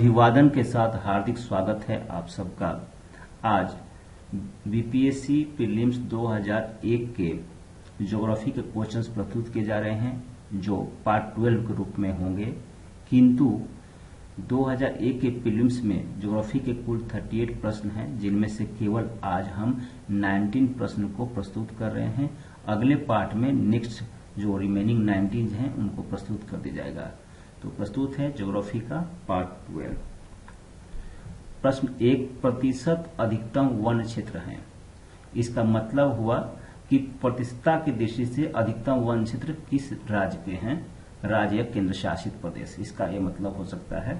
अभिवादन के साथ हार्दिक स्वागत है आप सबका। आज बीपीएससी प्रीलिम्स 2001 के ज्योग्राफी के क्वेश्चंस प्रस्तुत किए जा रहे हैं जो पार्ट 12 के रूप में होंगे, किंतु 2001 के प्रीलिम्स में ज्योग्राफी के कुल 38 प्रश्न हैं, जिनमें से केवल आज हम 19 प्रश्न को प्रस्तुत कर रहे हैं। अगले पार्ट में नेक्स्ट जो रिमेनिंग 19 हैं उनको प्रस्तुत कर दिया जाएगा। तो प्रस्तुत है ज्योग्राफी का पार्ट 12। प्रश्न 1% अधिकतम वन क्षेत्र है। इसका मतलब हुआ कि प्रतिशतता की दृष्टि से अधिकतम वन क्षेत्र किस राज्य के हैं, राज्य या केंद्र शासित प्रदेश, इसका यह मतलब हो सकता है।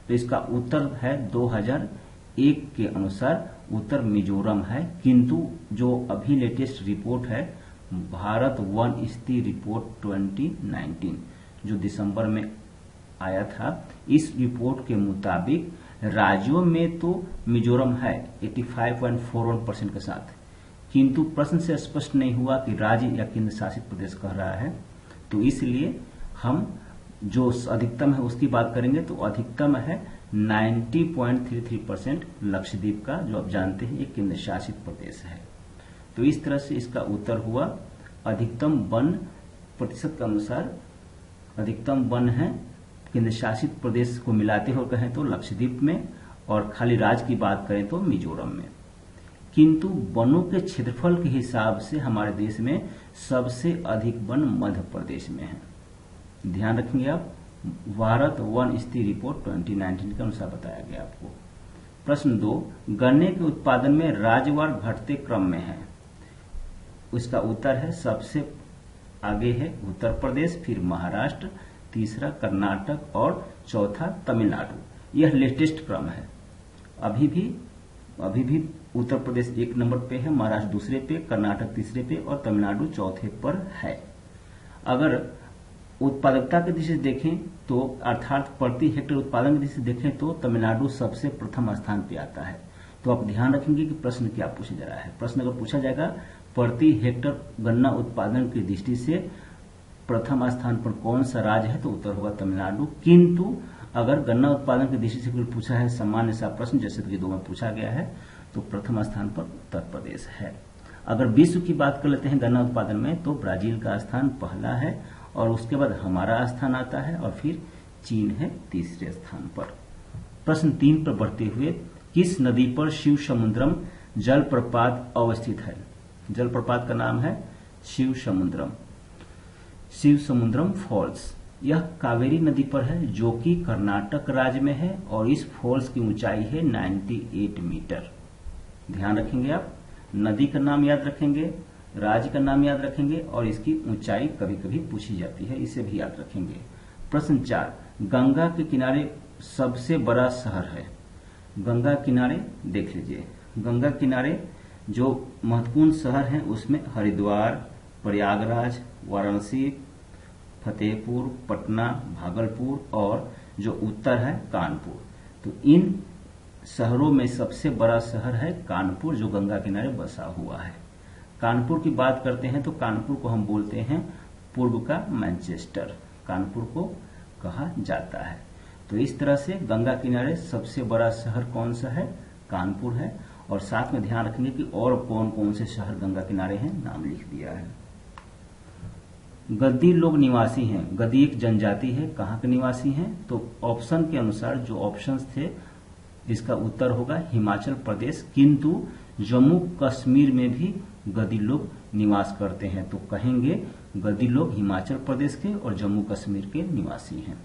तो इसका उत्तर है 2001 के अनुसार उत्तर मिजोरम है, किंतु जो अभी लेटेस्ट रिपोर्ट है भारत वन स्थिति रिपोर्ट 2019 जो दिसंबर में आया था, इस रिपोर्ट के मुताबिक राज्यों में तो मिजोरम है 85.41% के साथ, किंतु प्रश्न से स्पष्ट नहीं हुआ कि राज्य या केंद्र शासित प्रदेश कह रहा है। तो इसलिए हम जो अधिकतम है उसकी बात करेंगे। तो अधिकतम है 90.33% लक्षद्वीप का, जो आप जानते हैं एक केंद्र शासित प्रदेश है। तो इस तरह से इसका उत्तर हुआ अधिकतम वन प्रतिशत के अनुसार अधिकतम वन है केंद्र शासित प्रदेश को मिलाते हुए कहें तो लक्षद्वीप में, और खाली राज्य की बात करें तो मिजोरम में। किंतु वनों के क्षेत्रफल के हिसाब से हमारे देश में सबसे अधिक वन मध्य प्रदेश में है। ध्यान रखेंगे आप, भारत वन स्थिति रिपोर्ट 2019 के अनुसार बताया गया आपको। प्रश्न 2, गन्ने के उत्पादन में राज्यवार घटते क्रम में है। उसका उत्तर है सबसे आगे है उत्तर प्रदेश, फिर महाराष्ट्र, तीसरा कर्नाटक और चौथा तमिलनाडु। यह लेटेस्ट क्रम है। अभी भी उत्तर प्रदेश 1 नंबर पे है, महाराष्ट्र दूसरे पे, कर्नाटक तीसरे पे और तमिलनाडु चौथे पर है। अगर उत्पादकता की दृष्टि से देखें तो अर्थात प्रति हेक्टेयर उत्पादन की दृष्टि से देखें तो तमिलनाडु सबसे प्रथम स्थान पे आता है। तो आप ध्यान रखेंगे कि प्रश्न क्या पूछा जा रहा है। प्रश्न अगर पूछा जाएगा प्रति हेक्टेयर गन्ना उत्पादन की दृष्टि से प्रथम स्थान पर कौन सा राज्य है, तो उत्तर होगा तमिलनाडु। किंतु अगर गन्ना उत्पादन की दृष्टि से कोई पूछा है सामान्य सा प्रश्न, जैसे कि 2 में पूछा गया है, तो प्रथम स्थान पर उत्तर प्रदेश है। अगर विश्व की बात कर लेते हैं गन्ना उत्पादन में, तो ब्राजील का स्थान पहला है और उसके बाद हमारा स्थान आता है और फिर चीन है तीसरे स्थान पर। प्रश्न 3 पर बढ़ते हुए, किस नदी पर शिव समुद्रम जलप्रपात अवस्थित है? जलप्रपात का नाम है शिव समुद्रम फॉल्स। यह कावेरी नदी पर है जो कि कर्नाटक राज्य में है और इस फॉल्स की ऊंचाई है 98 मीटर। ध्यान रखेंगे आप, नदी का नाम याद रखेंगे, राज्य का नाम याद रखेंगे और इसकी ऊंचाई कभी कभी पूछी जाती है, इसे भी याद रखेंगे। प्रश्न 4, गंगा के किनारे सबसे बड़ा शहर है। गंगा किनारे देख लीजिए, गंगा किनारे जो महत्वपूर्ण शहर हैं उसमें हरिद्वार, प्रयागराज, वाराणसी, फतेहपुर, पटना, भागलपुर और जो उत्तर है कानपुर। तो इन शहरों में सबसे बड़ा शहर है कानपुर, जो गंगा किनारे बसा हुआ है। कानपुर की बात करते हैं तो कानपुर को हम बोलते हैं पूर्व का मैनचेस्टर, कानपुर को कहा जाता है। तो इस तरह से गंगा किनारे सबसे बड़ा शहर कौन सा है? कानपुर है। और साथ में ध्यान रखेंगे कि और कौन कौन से शहर गंगा किनारे हैं, नाम लिख दिया है। गद्दी लोग निवासी हैं। गद्दी एक जनजाति है, कहाँ के निवासी हैं? तो ऑप्शन के अनुसार जो ऑप्शंस थे इसका उत्तर होगा हिमाचल प्रदेश, किंतु जम्मू कश्मीर में भी गद्दी लोग निवास करते हैं। तो कहेंगे गद्दी लोग हिमाचल प्रदेश के और जम्मू कश्मीर के निवासी हैं।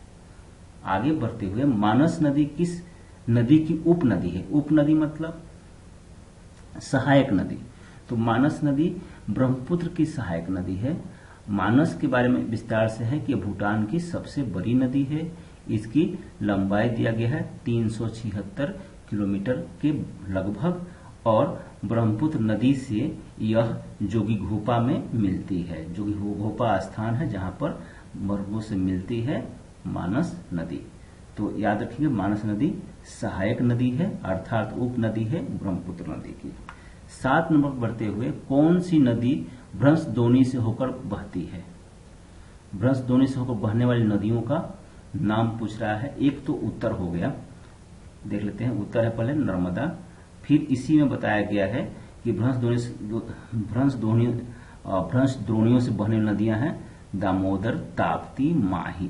आगे बढ़ते हुए, मानस नदी किस नदी की उपनदी है? उपनदी मतलब सहायक नदी। तो मानस नदी ब्रह्मपुत्र की सहायक नदी है। मानस के बारे में विस्तार से है कि भूटान की सबसे बड़ी नदी है। इसकी लंबाई दिया गया है 376 किलोमीटर के लगभग और ब्रह्मपुत्र नदी से यह जोगीघोपा में मिलती है। जोगीघोपा स्थान है जहां पर मरुभूमि से मिलती है मानस नदी। तो याद रखिए मानस नदी सहायक नदी है अर्थात उप नदी है ब्रह्मपुत्र नदी की। 7 नंबर पर बढ़ते हुए, कौन सी नदी भ्रंशद्रोणी से होकर बहती है? भ्रंशद्रोणी से होकर बहने वाली नदियों का नाम पूछ रहा है। एक तो उत्तर हो गया, देख लेते हैं। उत्तर है पहले नर्मदा, फिर इसी में बताया गया है कि भ्रंश द्रोणियों से बहने नदियां हैं दामोदर, ताप्ती, माही।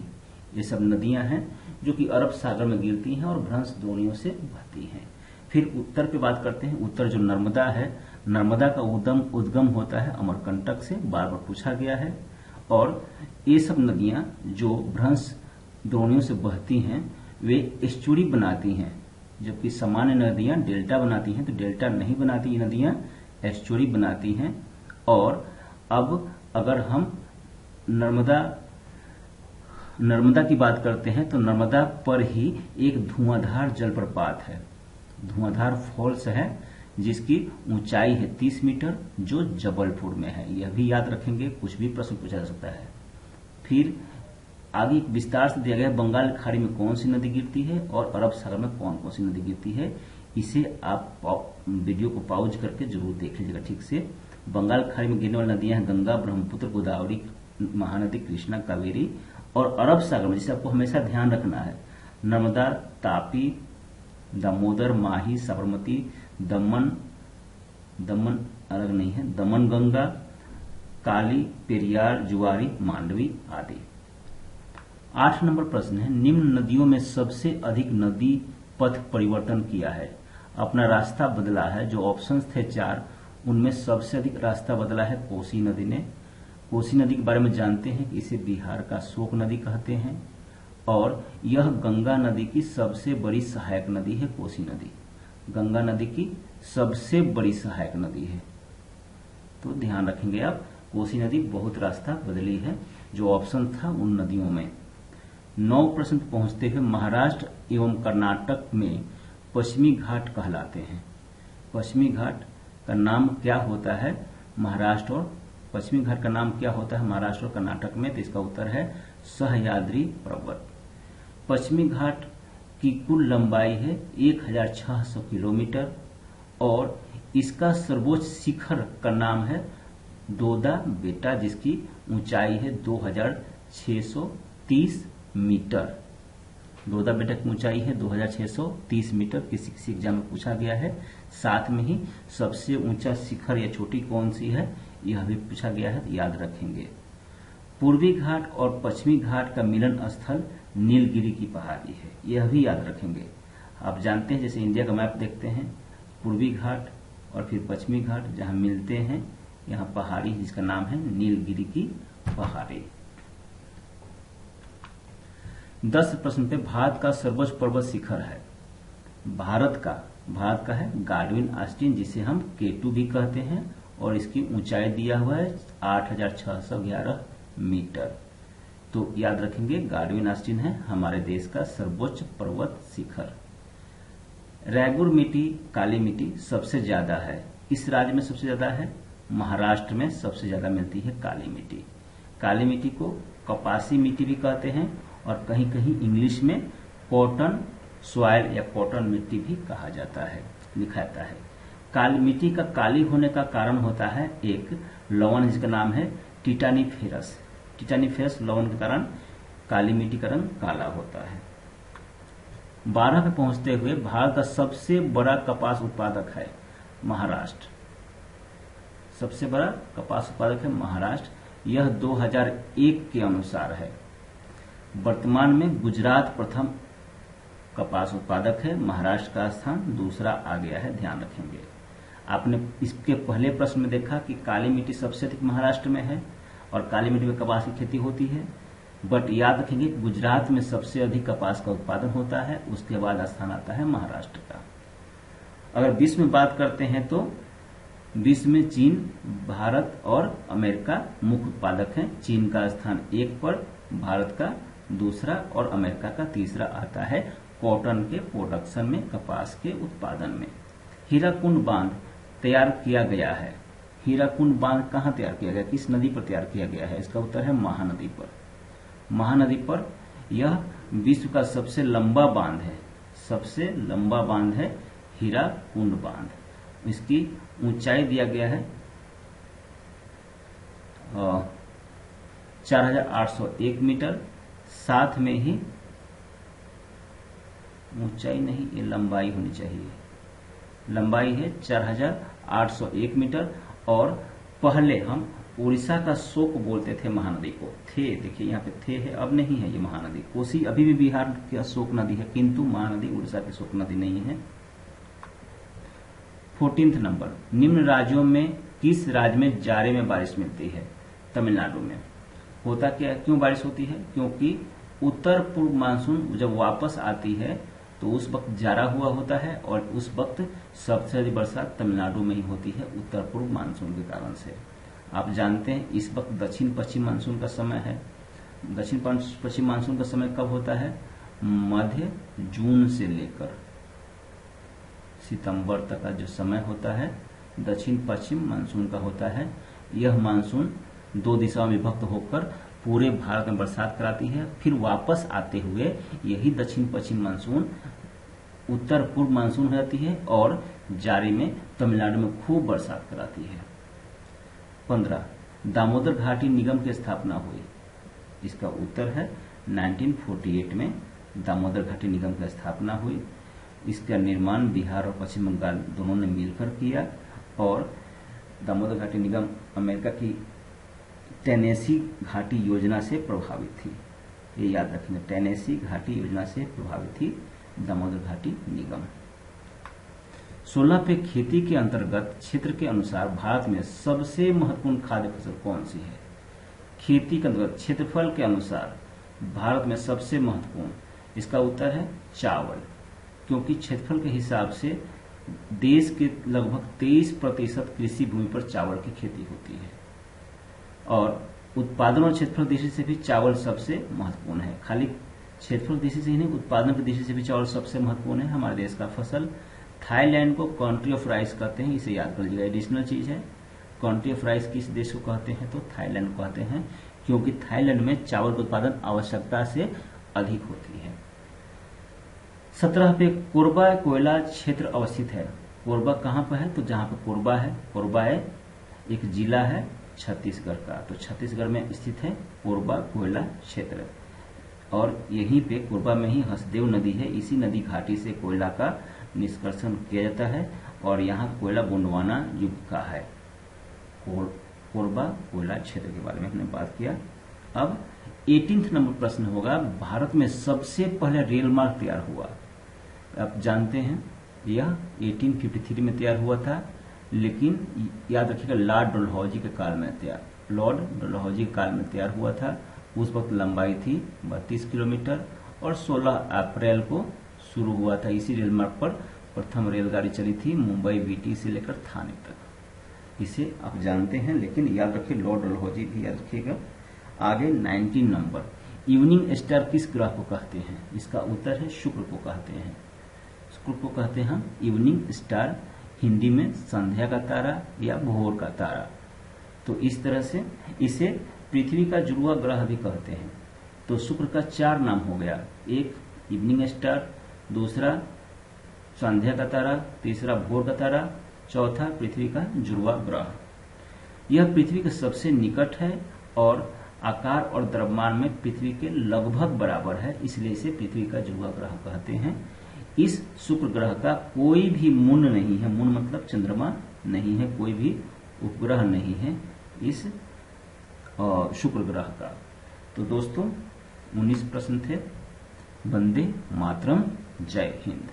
ये सब नदियां हैं जो कि अरब सागर में गिरती हैं और भ्रंश द्रोणियों से बहती हैं। फिर उत्तर पे बात करते हैं। उत्तर जो नर्मदा है, नर्मदा का उद्गम होता है अमरकंटक से, बार बार पूछा गया है। और ये सब नदियां जो भ्रंश द्रोणियों से बहती हैं वे एस्चुरी बनाती हैं, जबकि सामान्य नदियां डेल्टा बनाती हैं। तो डेल्टा नहीं बनाती ये नदियां, एस्चुरी बनाती हैं। और अब अगर हम नर्मदा की बात करते हैं तो नर्मदा पर ही एक धुआंधार जलप्रपात है, धुआंधार फॉल्स है, जिसकी ऊंचाई है 30 मीटर, जो जबलपुर में है। यह भी याद रखेंगे, कुछ भी प्रश्न पूछा जा सकता है। फिर आगे विस्तार से दिया गया है बंगाल की खाड़ी में कौन सी नदी गिरती है और अरब सागर में कौन कौन सी नदी गिरती है। इसे आप वीडियो को पॉज करके जरूर देख लीजिएगा ठीक से। बंगाल की खाड़ी में गिरने वाली नदियां हैं गंगा, ब्रह्मपुत्र, गोदावरी, महानदी, कृष्णा, कावेरी। और अरब सागर में जिसे आपको हमेशा ध्यान रखना है, नर्मदा, तापी, दामोदर, माही, साबरमती, दमन अलग नहीं है, दमन गंगा, काली, पेरियार, जुआरी, मांडवी आदि। 8 नंबर प्रश्न है, निम्न नदियों में सबसे अधिक नदी पथ परिवर्तन किया है, अपना रास्ता बदला है। जो ऑप्शंस थे 4, उनमें सबसे अधिक रास्ता बदला है कोसी नदी ने। कोसी नदी के बारे में जानते हैं कि इसे बिहार का शोक नदी कहते हैं और यह गंगा नदी की सबसे बड़ी सहायक नदी है। कोसी नदी गंगा नदी की सबसे बड़ी सहायक नदी है, तो ध्यान रखेंगे आप। कोसी नदी बहुत रास्ता बदली है, जो ऑप्शन था उन नदियों में। 9 प्रश्न पहुंचते हुए महाराष्ट्र एवं कर्नाटक में पश्चिमी घाट कहलाते हैं। पश्चिमी घाट का नाम क्या होता है महाराष्ट्र और पश्चिमी घाट का नाम क्या होता है महाराष्ट्र और कर्नाटक में? तो इसका उत्तर है सह्याद्री पर्वत। पश्चिमी घाट की कुल लंबाई है 1600 किलोमीटर और इसका सर्वोच्च शिखर का नाम है दोदा बेटा, जिसकी ऊंचाई है 2630 मीटर। दोदा बेटा की ऊंचाई है 2630 मीटर, किसी एग्जाम में पूछा गया है। साथ में ही सबसे ऊंचा शिखर या चोटी कौन सी है, यह भी पूछा गया है, याद रखेंगे। पूर्वी घाट और पश्चिमी घाट का मिलन स्थल नीलगिरी की पहाड़ी है, यह भी याद रखेंगे। आप जानते हैं जैसे इंडिया का मैप देखते हैं, पूर्वी घाट और फिर पश्चिमी घाट जहां मिलते हैं, यहाँ पहाड़ी जिसका नाम है नीलगिरी की पहाड़ी। 10 प्रश्न पे भारत का सर्वोच्च पर्वत शिखर है, भारत का है गार्डविन ऑस्टिन, जिसे हम K2 भी कहते हैं और इसकी ऊंचाई दिया हुआ है 8611 मीटर। तो याद रखेंगे गार्डविन ऑस्टिन है हमारे देश का सर्वोच्च पर्वत शिखर। रैगुर मिट्टी, काली मिट्टी सबसे ज्यादा है, इस राज्य में सबसे ज्यादा है, महाराष्ट्र में सबसे ज्यादा मिलती है काली मिट्टी। काली मिट्टी को कपासी मिट्टी भी कहते हैं और कहीं कहीं इंग्लिश में कॉटन सॉइल या कॉटन मिट्टी भी कहा जाता है, लिखा जाता है। काली मिट्टी का काली होने का कारण होता है एक लवण जिसका नाम है टिटानिफेरस। टिटानिफेरस लवण के कारण काली मिट्टी का रंग काला होता है। 12 पे पहुंचते हुए भारत का सबसे बड़ा कपास उत्पादक है महाराष्ट्र। सबसे बड़ा कपास उत्पादक है महाराष्ट्र, यह 2001 के अनुसार है। वर्तमान में गुजरात प्रथम कपास उत्पादक है, महाराष्ट्र का स्थान दूसरा आ गया है, ध्यान रखेंगे। आपने इसके पहले प्रश्न में देखा कि काली मिट्टी सबसे अधिक महाराष्ट्र में है और काली मिट्टी में कपास की खेती होती है, बट याद रखेंगे गुजरात में सबसे अधिक कपास का उत्पादन होता है, उसके बाद स्थान आता है महाराष्ट्र का। अगर विश्व में बात करते हैं तो विश्व में चीन, भारत और अमेरिका मुख्य उत्पादक हैं। चीन का स्थान 1 पर, भारत का दूसरा और अमेरिका का तीसरा आता है कॉटन के प्रोडक्शन में, कपास के उत्पादन में। हीराकुंड बांध तैयार किया गया है, हीराकुंड बांध कहाँ तैयार किया गया, किस नदी पर तैयार किया गया है? इसका उत्तर है महानदी पर। महानदी पर यह विश्व का सबसे लंबा बांध है, सबसे लंबा बांध है हीराकुंड बांध। इसकी ऊंचाई दिया गया है 4801 मीटर, साथ में ही ऊंचाई नहीं, ये लंबाई होनी चाहिए। लंबाई है 4801 मीटर। और पहले हम उड़ीसा का शोक बोलते थे महानदी को, थे, देखिए यहाँ पे थे है, अब नहीं है ये महानदी। कोसी अभी भी बिहार की शोक नदी है, किंतु महानदी उड़ीसा की शोक नदी नहीं है। 14th नंबर, निम्न राज्यों में किस राज्य में जाड़े में बारिश मिलती है? तमिलनाडु में। होता क्या है, क्यों बारिश होती है? क्योंकि उत्तर पूर्व मानसून जब वापस आती है तो उस वक्त जाड़ा हुआ होता है और उस वक्त सबसे अधिक बरसात तमिलनाडु में ही होती है उत्तर पूर्व मानसून के कारण से। आप जानते हैं इस वक्त दक्षिण पश्चिम मानसून का समय है। दक्षिण पश्चिम मानसून का समय कब होता है? मध्य जून से लेकर सितंबर तक का जो समय होता है दक्षिण पश्चिम मानसून का होता है। यह मानसून दो दिशाओं में विभक्त होकर पूरे भारत में बरसात कराती है। फिर वापस आते हुए यही दक्षिण पश्चिम मानसून उत्तर पूर्व मानसून हो जाती है और जारी में तमिलनाडु में खूब बरसात कराती है। 15, दामोदर घाटी निगम की स्थापना हुई। इसका उत्तर है 1948 में दामोदर घाटी निगम की स्थापना हुई। इसका निर्माण बिहार और पश्चिम बंगाल दोनों ने मिलकर किया और दामोदर घाटी निगम अमेरिका की टेनेसी घाटी योजना से प्रभावित थी। ये याद रखेंगे, टेनेसी घाटी योजना से प्रभावित थी दामोदर घाटी निगम। 16 पे खेती के अंतर्गत क्षेत्र के अनुसार भारत में सबसे महत्वपूर्ण खाद्य फसल कौन सी है? खेती के अंतर्गत क्षेत्रफल के अनुसार भारत में सबसे महत्वपूर्ण, इसका उत्तर है चावल। क्योंकि क्षेत्रफल के हिसाब से देश के लगभग 23% कृषि भूमि पर चावल की खेती होती है और उत्पादन और क्षेत्रफल दृष्टि से भी चावल सबसे महत्वपूर्ण है। खाली क्षेत्रफल दृष्टि से ही नहीं, उत्पादन की दृष्टि से भी चावल सबसे महत्वपूर्ण है हमारे देश का फसल। थाईलैंड को कंट्री ऑफ राइस कहते हैं, इसे याद कर लीजिएगा, एडिशनल चीज है। कंट्री ऑफ राइस किस देश को कहते हैं? तो थाईलैंड को कहते हैं, क्योंकि थाईलैंड में चावल का उत्पादन आवश्यकता से अधिक होती है। 17 पे कोरबा कोयला क्षेत्र अवस्थित है। कोरबा कहाँ पर है? तो जहां पर कोरबा है, कोरबा एक जिला है छत्तीसगढ़ का, तो छत्तीसगढ़ में स्थित है कोरबा कोयला क्षेत्र। और यहीं पे कोरबा में ही हसदेव नदी है, इसी नदी घाटी से कोयला का निष्कर्षण किया जाता है और यहाँ कोयला गोंडवाना युग का है। कोरबा कोयला क्षेत्र के बारे में हमने बात किया। अब 18th नंबर प्रश्न होगा, भारत में सबसे पहले रेल मार्ग तैयार हुआ। आप जानते हैं यह 1853 में तैयार हुआ था, लेकिन याद रखिएगा लॉर्ड डलहौजी के काल में तैयार हुआ था। उस वक्त लंबाई थी 32 किलोमीटर और 16 अप्रैल को शुरू हुआ था। इसी रेल मार्ग पर प्रथम रेलगाड़ी चली थी मुंबई बीटी से लेकर थाने तक। इसे आप जानते हैं, लेकिन याद रखिए लॉर्ड डलहौजी भी याद रखिएगा। आगे 19 नंबर, इवनिंग स्टार किस ग्रह को कहते हैं? इसका उत्तर है शुक्र को कहते हैं। शुक्र को कहते हैं हम इवनिंग स्टार, हिंदी में संध्या का तारा या भोर का तारा। तो इस तरह से इसे पृथ्वी का जुड़वा ग्रह भी कहते हैं। तो शुक्र का 4 नाम हो गया, एक इवनिंग स्टार, दूसरा संध्या का तारा, तीसरा भोर का तारा, चौथा पृथ्वी का जुड़वा ग्रह। यह पृथ्वी के सबसे निकट है और आकार और द्रव्यमान में पृथ्वी के लगभग बराबर है, इसलिए इसे पृथ्वी का जुड़वा ग्रह कहते हैं। इस शुक्र ग्रह का कोई भी मून नहीं है, मून मतलब चंद्रमा नहीं है, कोई भी उपग्रह नहीं है इस शुक्र ग्रह का। तो दोस्तों 19 प्रश्न थे। वंदे मातरम, जय हिंद।